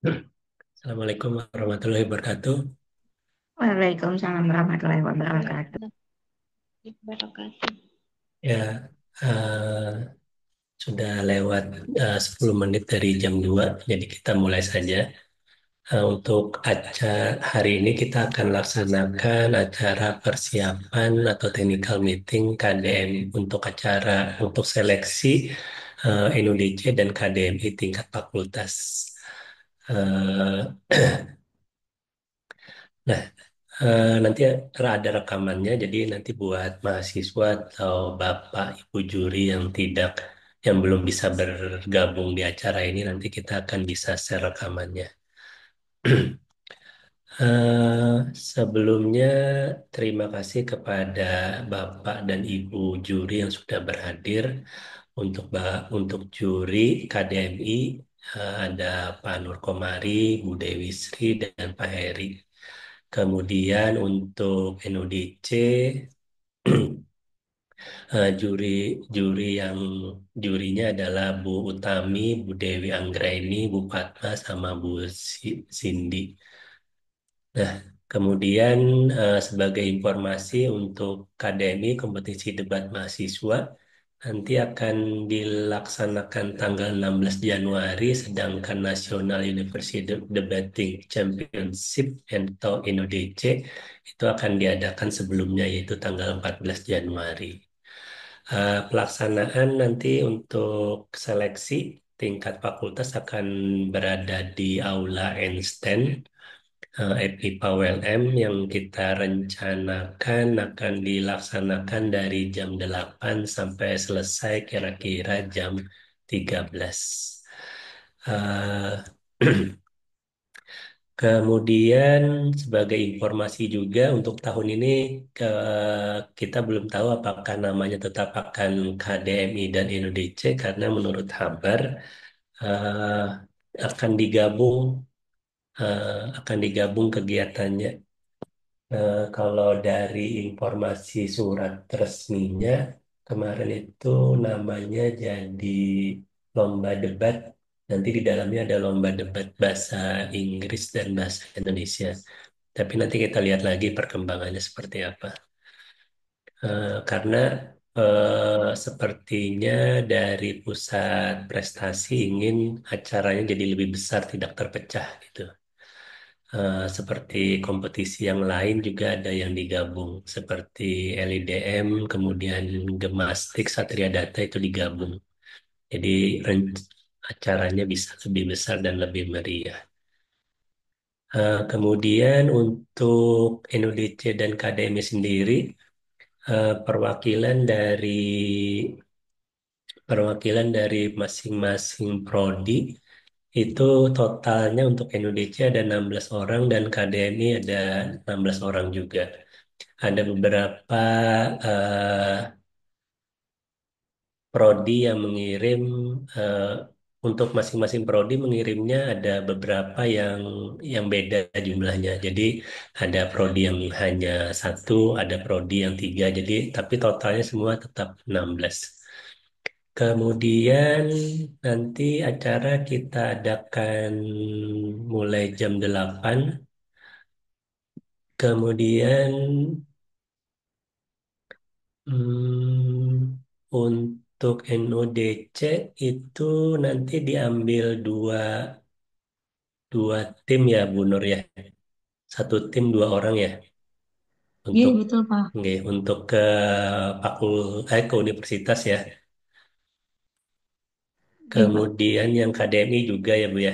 Assalamualaikum warahmatullahi wabarakatuh. Waalaikumsalam warahmatullahi wabarakatuh. Wabarakatuh. Ya, sudah lewat 10 menit dari jam 2, jadi kita mulai saja. Untuk acara hari ini kita akan laksanakan acara persiapan atau technical meeting KDM untuk seleksi NUDC dan KDMI tingkat fakultas. Eh, nah, nanti ada rekamannya, jadi nanti buat mahasiswa atau bapak ibu juri yang belum bisa bergabung di acara ini, nanti kita akan bisa share rekamannya. Eh, Sebelumnya terima kasih kepada bapak dan ibu juri yang sudah berhadir untuk juri KDMI. Ada Pak Nur Komari, Bu Dewi Sri, dan Pak Heri. Kemudian untuk NUDC, juri juri yang jurinya adalah Bu Utami, Bu Dewi Anggraini, Bu Fatma, sama Bu Cindy. Nah, kemudian sebagai informasi untuk KDMI, kompetisi debat mahasiswa, nanti akan dilaksanakan tanggal 16 Januari, sedangkan National University Debating Championship atau INODC itu akan diadakan sebelumnya, yaitu tanggal 14 Januari. Pelaksanaan nanti untuk seleksi tingkat fakultas akan berada di Aula Einstein, FIPA ULM, yang kita rencanakan akan dilaksanakan dari jam 8 sampai selesai kira-kira jam 13. Eh, Kemudian sebagai informasi juga untuk tahun ini kita belum tahu apakah namanya tetap akan KDMI dan INODC, karena menurut kabar eh, akan digabung akan digabung kegiatannya. Kalau dari informasi surat resminya kemarin itu namanya jadi lomba debat. Nanti di dalamnya ada lomba debat bahasa Inggris dan bahasa Indonesia. Tapi nanti kita lihat lagi perkembangannya seperti apa. Karena sepertinya dari pusat prestasi ingin acaranya jadi lebih besar, tidak terpecah gitu. Seperti kompetisi yang lain juga ada yang digabung, seperti LIDM, kemudian Gemastik, Satria Data itu digabung. Jadi acaranya bisa lebih besar dan lebih meriah. Kemudian untuk NUDC dan KDMI sendiri, eh, perwakilan dari perwakilan dari masing-masing prodi itu totalnya untuk NUDC ada 16 orang dan KDMI ada 16 orang juga. Ada beberapa eh, prodi yang mengirim, eh, untuk masing-masing prodi mengirimnya ada beberapa yang beda jumlahnya. Jadi ada prodi yang hanya satu, ada prodi yang tiga. Jadi tapi totalnya semua tetap 16. Kemudian nanti acara kita adakan mulai jam 8. Kemudian untuk NODC itu nanti diambil dua tim ya, Bu Nur ya. Satu tim dua orang ya Iya, untuk betul, Pak. untuk ke universitas ya. Iya, Pak. Kemudian yang KDMI juga ya Bu ya.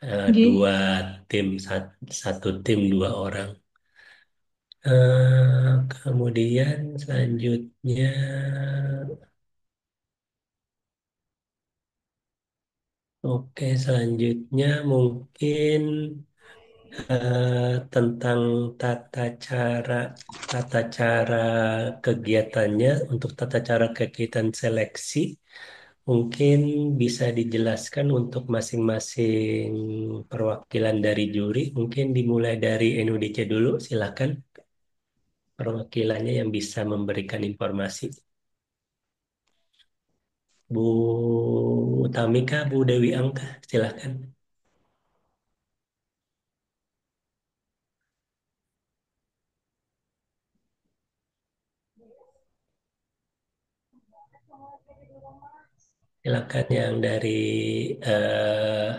Iya. Dua tim, satu tim dua orang. Kemudian selanjutnya, oke, selanjutnya mungkin tentang tata cara tata cara kegiatannya. Untuk tata cara kegiatan seleksi mungkin bisa dijelaskan untuk masing-masing perwakilan dari juri. Mungkin dimulai dari NUDC dulu, silakan perwakilannya yang bisa memberikan informasi. Bu Tamika, Bu Dewi Angka, silakan. Silakan yang dari eh,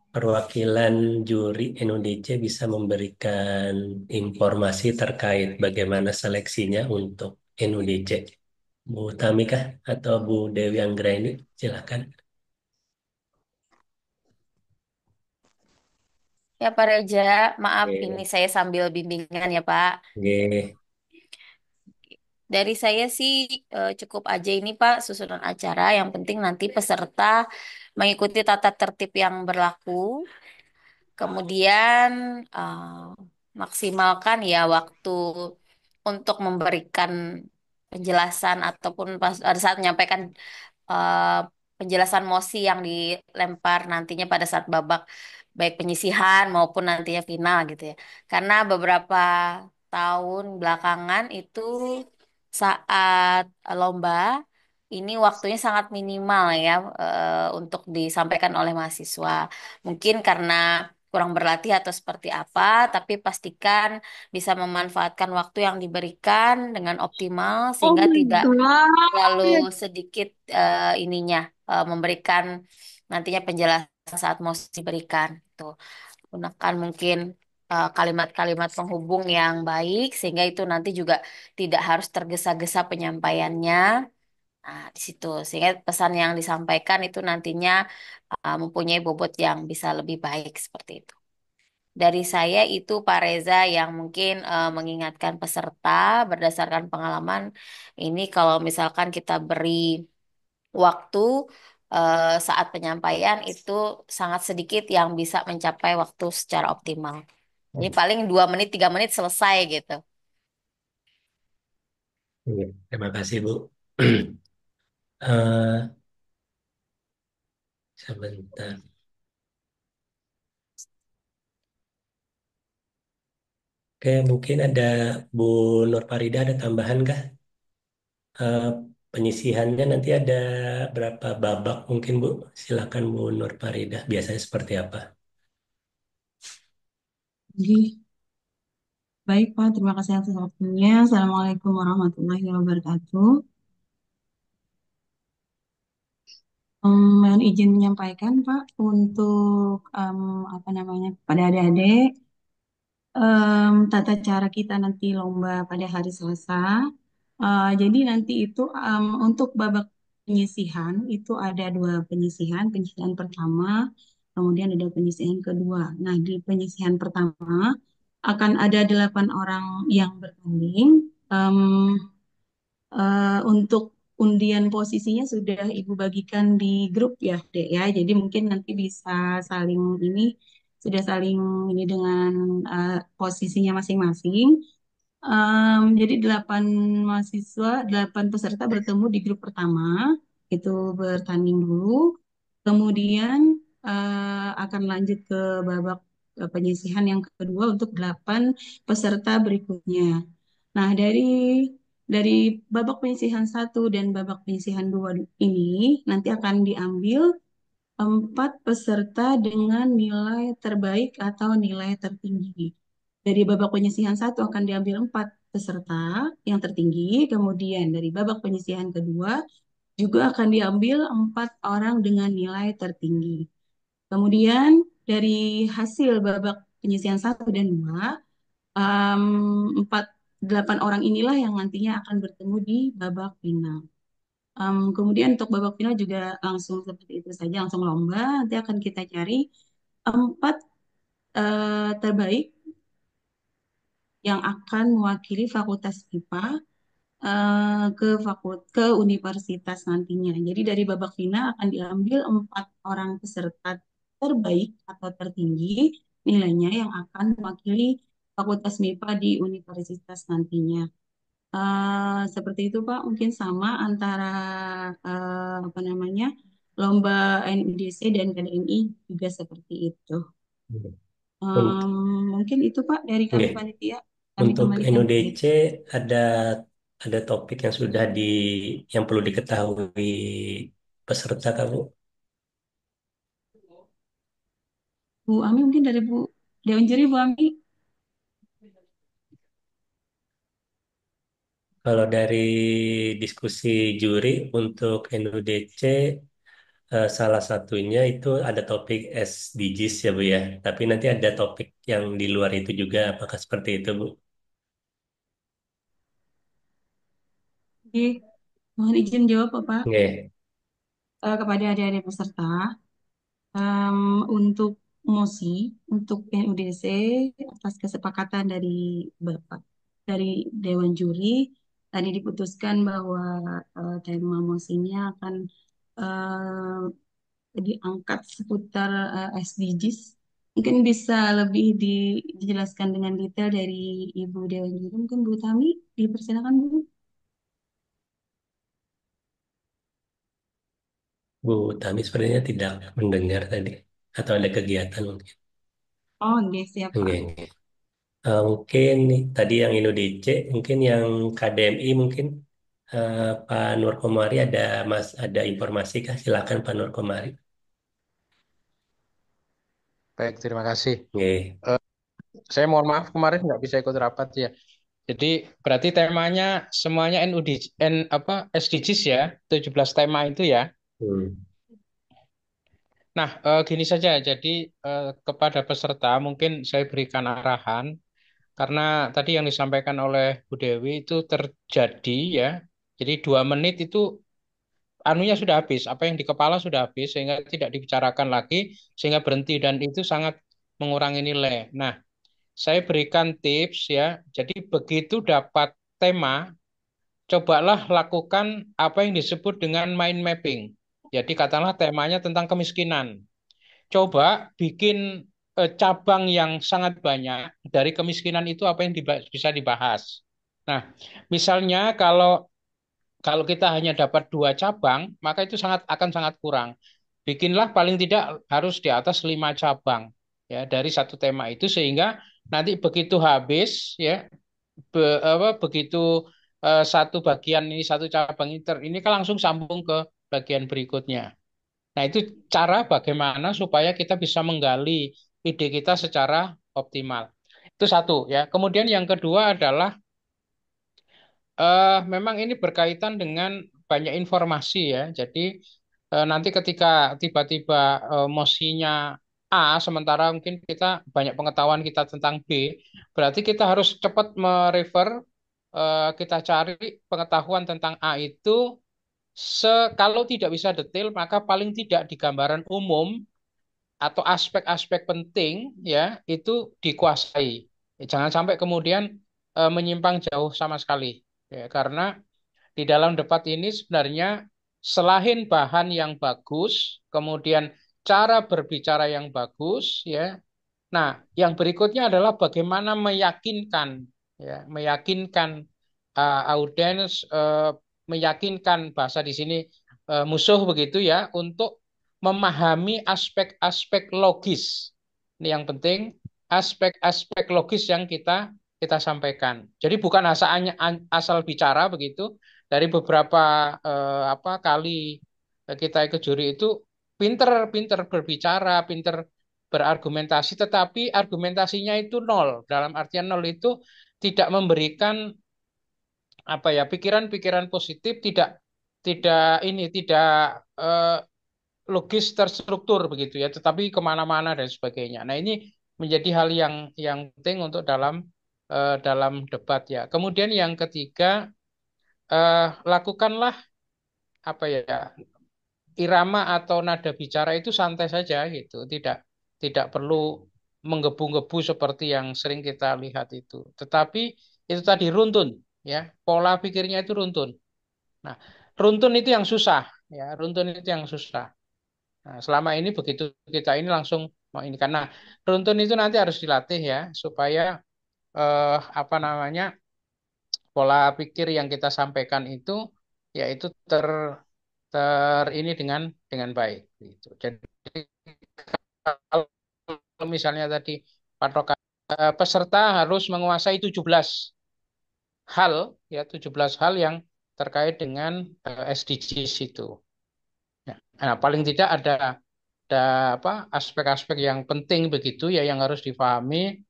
perwakilan juri NUDC bisa memberikan informasi terkait bagaimana seleksinya untuk NUDC. Bu Tamika atau Bu Dewi Anggraini, silakan. Ya Pak Reja, maaf ini Oke. saya sambil bimbingan ya Pak. Oke. Dari saya sih cukup aja ini Pak susunan acara. Yang penting nanti peserta mengikuti tata tertib yang berlaku. Kemudian maksimalkan ya waktu untuk memberikan penjelasan ataupun pada saat menyampaikan eh, penjelasan mosi yang dilempar nantinya pada saat babak baik penyisihan maupun nantinya final gitu ya. Karena beberapa tahun belakangan itu saat lomba ini waktunya sangat minimal ya untuk disampaikan oleh mahasiswa. Mungkin karena kurang berlatih atau seperti apa, tapi pastikan bisa memanfaatkan waktu yang diberikan dengan optimal Oh sehingga my tidak terlalu God. sedikit ininya memberikan nantinya penjelasan saat mau diberikan. Tuh, gunakan mungkin kalimat-kalimat penghubung yang baik sehingga itu nanti juga tidak harus tergesa-gesa penyampaiannya. Nah, di situ sehingga pesan yang disampaikan itu nantinya mempunyai bobot yang bisa lebih baik seperti itu. Dari saya itu Pak Reza yang mungkin mengingatkan peserta berdasarkan pengalaman ini kalau misalkan kita beri waktu saat penyampaian itu sangat sedikit yang bisa mencapai waktu secara optimal. Ini paling 2 menit, 3 menit selesai gitu. Oke. Terima kasih, Bu. Eh, Sebentar. Oke, mungkin ada Bu Nur Farida ada tambahan kah? Eh, Penyisihannya nanti ada berapa babak mungkin Bu? Silakan Bu Nur Farida. Biasanya seperti apa? Oke, baik Pak, terima kasih atas waktunya. Assalamualaikum warahmatullahi wabarakatuh. Mohon izin menyampaikan Pak untuk apa namanya pada adik-adik tata cara kita nanti lomba pada hari Selasa. Jadi nanti itu untuk babak penyisihan itu ada dua penyisihan, penyisihan pertama, kemudian ada penyisihan kedua. Nah di penyisihan pertama akan ada 8 orang yang bertanding. Em, untuk undian posisinya sudah Ibu bagikan di grup ya, Dek ya. Jadi mungkin nanti bisa saling ini sudah saling ini dengan posisinya masing-masing. Jadi 8 peserta bertemu di grup pertama, itu bertanding dulu, kemudian akan lanjut ke babak penyisihan yang kedua untuk 8 peserta berikutnya. Nah, dari babak penyisihan satu dan babak penyisihan dua ini nanti akan diambil 4 peserta dengan nilai terbaik atau nilai tertinggi. Dari babak penyisihan satu akan diambil 4 peserta yang tertinggi, kemudian dari babak penyisihan kedua juga akan diambil 4 orang dengan nilai tertinggi. Kemudian dari hasil babak penyisihan satu dan dua, em, 8 orang inilah yang nantinya akan bertemu di babak final. Kemudian untuk babak final juga langsung seperti itu saja, langsung lomba. Nanti akan kita cari 4 terbaik yang akan mewakili Fakultas IPA ke universitas nantinya. Jadi dari babak final akan diambil 4 orang peserta terbaik atau tertinggi nilainya yang akan mewakili Fakultas MIPA di universitas nantinya. Seperti itu Pak, mungkin sama antara apa namanya lomba NUDC dan KDMI juga seperti itu. Untuk, Mungkin itu Pak dari kami Oke. panitia. Kami Untuk kembalikan ke NUDC ada ada topik yang sudah yang perlu diketahui peserta kamu. Bu Ami, mungkin dari Bu Dewan Juri, Bu Ami. Kalau dari diskusi juri untuk NUDC, salah satunya itu ada topik SDGs ya Bu ya. Tapi nanti ada topik yang di luar itu juga. Apakah seperti itu Bu? Oke, mohon izin jawab Bapak. Oke. Kepada adik-adik peserta. Em, untuk mosi, untuk NUDC atas kesepakatan dari Bapak, dari Dewan Juri, tadi diputuskan bahwa tema mosinya akan diangkat seputar SDGs. Mungkin bisa lebih dijelaskan dengan detail dari Ibu Dewan Juri. Mungkin Bu Tami, dipersilakan Bu. Bu Tami sepertinya tidak mendengar tadi. Atau ada kegiatan mungkin. Oh, oke, siap Oke, Pak. oke. Mungkin nih, tadi yang INUDC, mungkin yang KDMI mungkin Pak Nur Komari ada informasi kah? Silakan Pak Nur Komari. Baik, terima kasih. Oke. Eh, saya mohon maaf kemarin nggak bisa ikut rapat ya. Jadi berarti temanya semuanya apa SDGs ya, 17 tema itu ya. Hmm. Nah, gini saja. Jadi kepada peserta mungkin saya berikan arahan karena tadi yang disampaikan oleh Bu Dewi itu terjadi ya. Jadi 2 menit itu anunya sudah habis, apa yang di kepala sudah habis sehingga tidak dibicarakan lagi sehingga berhenti dan itu sangat mengurangi nilai. Nah, saya berikan tips ya. Jadi begitu dapat tema, cobalah lakukan apa yang disebut dengan mind mapping. Jadi katakanlah temanya tentang kemiskinan. Coba bikin cabang yang sangat banyak dari kemiskinan itu apa yang bisa dibahas. Nah, misalnya kalau kalau kita hanya dapat 2 cabang, maka itu akan sangat kurang. Bikinlah paling tidak harus di atas 5 cabang ya dari satu tema itu sehingga nanti begitu habis ya begitu satu bagian ini satu cabang ini kan langsung sambung ke bagian berikutnya. Nah, itu cara bagaimana supaya kita bisa menggali ide kita secara optimal. Itu satu ya. Kemudian yang kedua adalah memang ini berkaitan dengan banyak informasi ya. Jadi nanti ketika tiba-tiba mosinya A, sementara mungkin kita banyak pengetahuan kita tentang B, berarti kita harus cepat merefer, kita cari pengetahuan tentang A itu, kalau tidak bisa detail, maka paling tidak di gambaran umum atau aspek-aspek penting ya itu dikuasai. Jangan sampai kemudian menyimpang jauh sama sekali. Ya, karena di dalam debat ini sebenarnya selain bahan yang bagus, kemudian cara berbicara yang bagus, ya. Nah, yang berikutnya adalah bagaimana meyakinkan, ya, meyakinkan audiens, meyakinkan bahasa di sini musuh begitu ya, untuk memahami aspek-aspek logis. Ini yang penting, aspek-aspek logis yang kita sampaikan. Jadi bukan asal bicara begitu. Dari beberapa apa kali kita ikut juri itu pinter-pinter berbicara, pinter berargumentasi, tetapi argumentasinya itu nol. Dalam artian nol itu tidak memberikan apa ya pikiran-pikiran positif, tidak tidak ini tidak eh, logis terstruktur begitu ya, tetapi kemana-mana dan sebagainya. Nah, ini menjadi hal yang penting untuk dalam debat ya. Kemudian yang ketiga, lakukanlah apa ya irama atau nada bicara itu santai saja gitu, tidak perlu menggebu-gebu seperti yang sering kita lihat itu. Tetapi itu tadi runtun ya, pola pikirnya itu runtun. Nah, runtun itu yang susah ya, runtun itu yang susah. Nah, selama ini begitu kita ini langsung mau ini karena runtun itu nanti harus dilatih ya supaya apa namanya pola pikir yang kita sampaikan itu yaitu ter ini dengan baik gitu. Jadi kalau misalnya tadi patokan peserta harus menguasai 17 hal ya 17 hal yang terkait dengan SDGs itu. Ya. Nah, paling tidak ada apa aspek-aspek yang penting begitu ya yang harus dipahami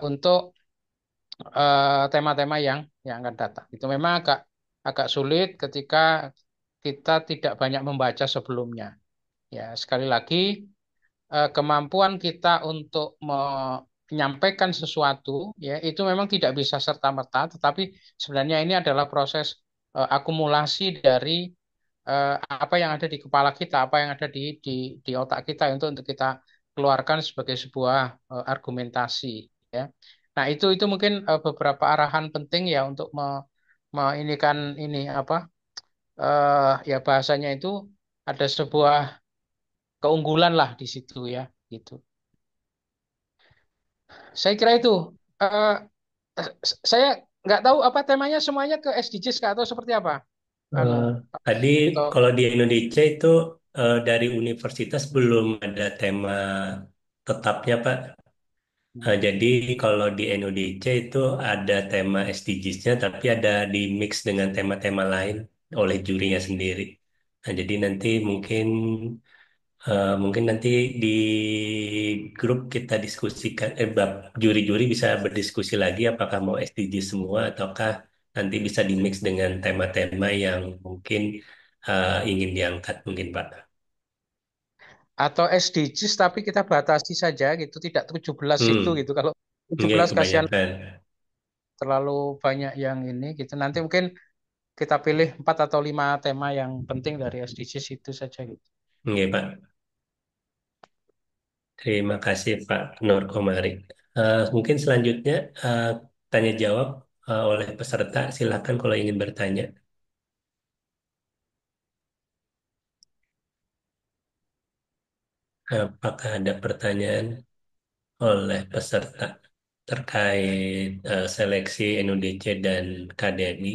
untuk tema-tema yang akan datang. Itu memang agak agak sulit ketika kita tidak banyak membaca sebelumnya. Ya, sekali lagi kemampuan kita untuk menyampaikan sesuatu ya itu memang tidak bisa serta-merta, tetapi sebenarnya ini adalah proses akumulasi dari apa yang ada di kepala kita, apa yang ada di otak kita untuk kita keluarkan sebagai sebuah argumentasi ya. Nah, itu mungkin beberapa arahan penting ya untuk ini kan ini apa ya bahasanya itu ada sebuah keunggulan lah di situ ya gitu. Saya kira itu. Eh, saya nggak tahu apa temanya semuanya ke SDGs kah atau seperti apa? Anu, Eh, Tadi atau kalau di Indonesia itu dari universitas belum ada tema tetapnya, Pak. Jadi kalau di Indonesia itu ada tema SDGs-nya, tapi ada di mix dengan tema-tema lain oleh jurinya sendiri. Nah, jadi nanti mungkin nanti di grup kita diskusikan, juri-juri bisa berdiskusi lagi apakah mau SDGs semua ataukah nanti bisa di mix dengan tema-tema yang mungkin ingin diangkat mungkin, Pak. atau SDGs tapi kita batasi saja gitu, tidak 17 itu Hmm, gitu. Kalau tujuh nggak belas kasihan kebanyakan. terlalu banyak yang ini gitu. Nanti mungkin kita pilih 4 atau 5 tema yang penting dari SDGs itu saja gitu. Nggak, Pak. Terima kasih Pak Nur Komari. Mungkin selanjutnya eh, tanya jawab oleh peserta. Silakan kalau ingin bertanya. Apakah ada pertanyaan oleh peserta terkait seleksi NUDC dan KDMI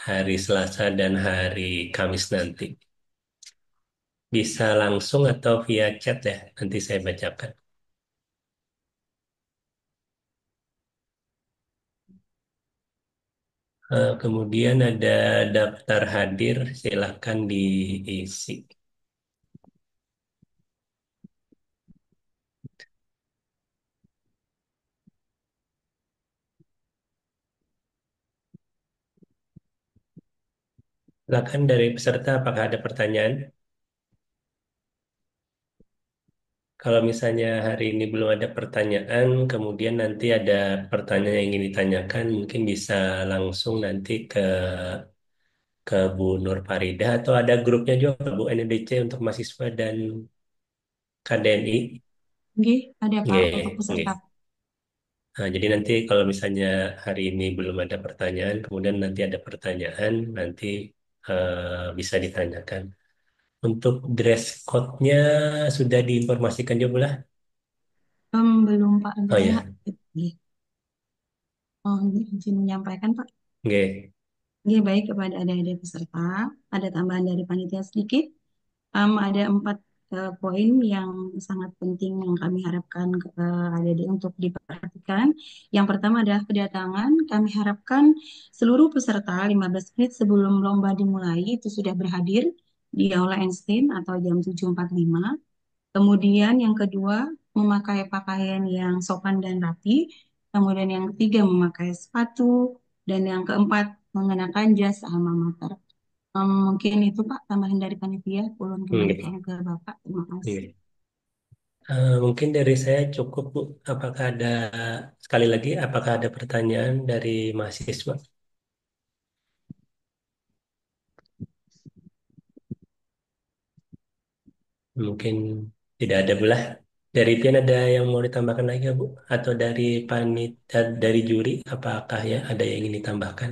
hari Selasa dan hari Kamis nanti? Bisa langsung atau via chat ya. Nanti saya bacakan. Kemudian ada daftar hadir. Silakan diisi. Silakan dari peserta, apakah ada pertanyaan? Kalau misalnya hari ini belum ada pertanyaan, kemudian nanti ada pertanyaan yang ingin ditanyakan, mungkin bisa langsung nanti ke Bu Nur Farida atau ada grupnya juga Bu NDC untuk mahasiswa dan KDNI. Nggih, ada Pak untuk Nggih, peserta. nggih. Nah, jadi nanti kalau misalnya hari ini belum ada pertanyaan, kemudian nanti ada pertanyaan, nanti bisa ditanyakan. Untuk dress code-nya sudah diinformasikan juga lah. Belum Pak, Oh saya ya, nggih. Oh, izin menyampaikan Pak. nggih. Nggih, baik kepada adik-adik peserta. Ada tambahan dari panitia sedikit. Ada 4 poin yang sangat penting yang kami harapkan adik-adik untuk diperhatikan. Yang pertama adalah kedatangan. Kami harapkan seluruh peserta 15 menit sebelum lomba dimulai itu sudah berhadir di Aula Einstein atau jam 7.45. Kemudian yang kedua, memakai pakaian yang sopan dan rapi. Kemudian yang ketiga, memakai sepatu. Dan yang keempat, mengenakan jas alma mater. Mungkin itu Pak tambahan dari panitia. Ulun kembalikan Nggih. ke Bapak. Terima kasih. Nggih. Mungkin dari saya cukup, Bu. Apakah ada, sekali lagi, apakah ada pertanyaan dari mahasiswa? Mungkin tidak ada, Bu lah. Dari Pian ada yang mau ditambahkan lagi, ya, Bu? Atau dari dari juri, apakah ya ada yang ingin ditambahkan?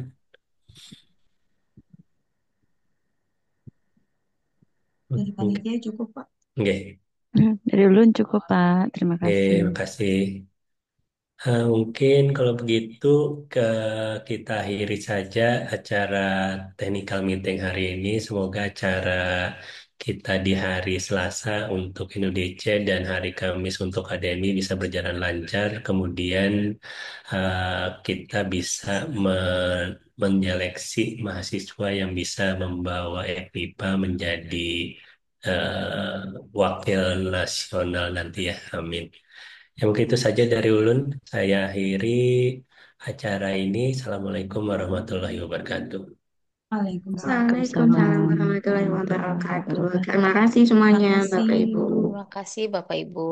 Dari Mungkin. panitia cukup Pak. Nggih. Dari ulun cukup, Pak. Terima Nggih, kasih. makasih. Mungkin kalau begitu ke kita akhiri saja acara technical meeting hari ini. Semoga acara kita di hari Selasa untuk Indonesia dan hari Kamis untuk HDMI bisa berjalan lancar. Kemudian kita bisa menyeleksi mahasiswa yang bisa membawa FIPA menjadi eh, wakil nasional nanti ya. Amin. Ya mungkin itu saja dari Ulun. Saya akhiri. acara ini. Assalamualaikum warahmatullahi wabarakatuh. Waalaikumsalam. Waalaikumsalam warahmatullahi wabarakatuh. Terima kasih Terima semuanya, kasih. Bapak Ibu. Terima kasih Bapak Ibu.